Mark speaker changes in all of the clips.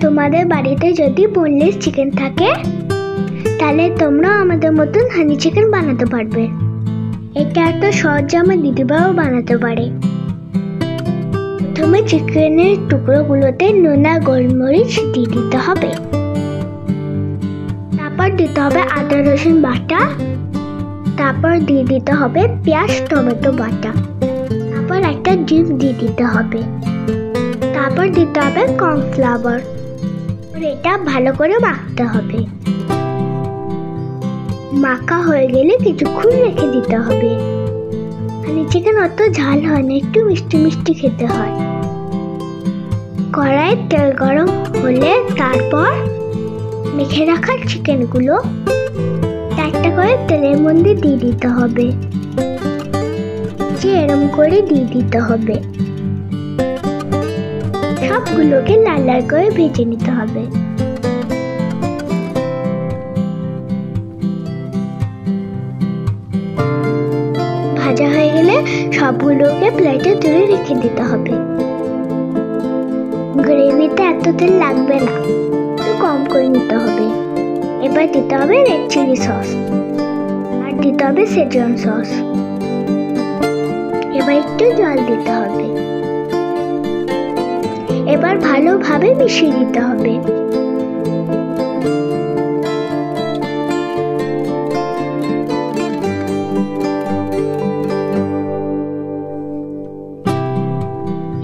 Speaker 1: তোমাদের বাড়িতে যদি বোনলেস চিকেন থাকে তাহলে তোমরাও আমাদের মতন হানি চিকেন বানাতে পারবে। এটা এত সহজে আমার দিদিভাইও বানাতে পারে। প্রথমে চিকেনের টুকরোগুলোতে নুন আর গোলমরিচ দিয়ে দিতে হবে। তারপর দিতে হবে আদা রসুন বাটা। তারপর দিয়ে দিতে হবে পেঁয়াজ টমেটো বাটা। তারপর একটা ডিম দিয়ে দিতে হবে। তারপর দিতে হবে কর্নফ্লাওয়ার। এটা ভালো করে মাখতে হবে। মাখা হয়ে গেলে কিছুক্ষণ রেখে দিতে হবে। হানি চিকেন অত ঝাল হয় না, একটু মিষ্টি মিষ্টি খেতে হয়। কড়াইয়ে তেল গরম হলে তারপর মেখে রাখা চিকেনগুলো একটা করে তেলের মধ্যে দিয়ে দিতে হবে। এরম করে দিয়ে দিতে হবে। সবগুলোকে লাল লাল করে ভেজে নিতে হবে। ভাজা হয়ে গেলে সবগুলোকে প্লেটে তুলে রেখে দিতে হবে। গ্রেভিতে এত তেল লাগবে না, একটু কম করে নিতে হবে। এবার দিতে হবে রেড চিলি সস আর দিতে হবে শেজওয়ান সস। এবার একটু জল দিতে হবে। এবার ভালোভাবে মিশিয়ে দিতে হবে।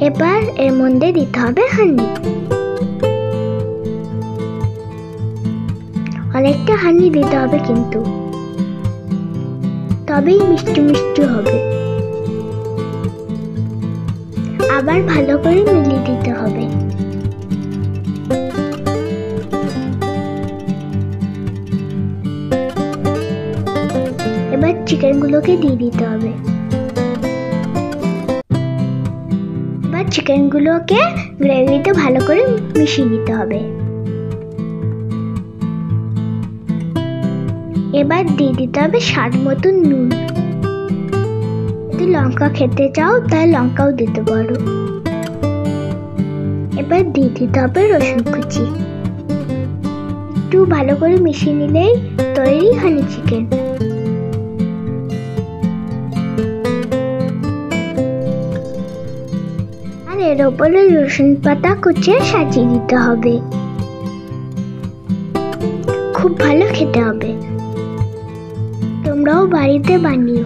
Speaker 1: এবার এর মধ্যে দিতে হবে হানি। অনেকটা হানি দিতে হবে কিন্তু, তবেই মিষ্টি মিষ্টি হবে। আবার ভালো করে মিলিয়ে দিতে হবে। এবার চিকেনগুলোকে দিয়ে দিতে হবে। এবার চিকেনগুলোকে গ্রেভিতে ভালো করে মিশিয়ে দিতে হবে। এবার দিয়ে দিতে হবে স্বাদ মতো নুন। যদি লঙ্কা খেতে চাও তাহলে লঙ্কাও দিতে পারো। এবার দিয়ে দিতে হবে রসুন কুচি। একটু ভালো করে মিশিয়ে নিলেই তৈরি হানি চিকেন। আর এর উপরে রসুন পাতা কুচিয়ে সাজিয়ে দিতে হবে। খুব ভালো খেতে হবে। তোমরাও বাড়িতে বানিও।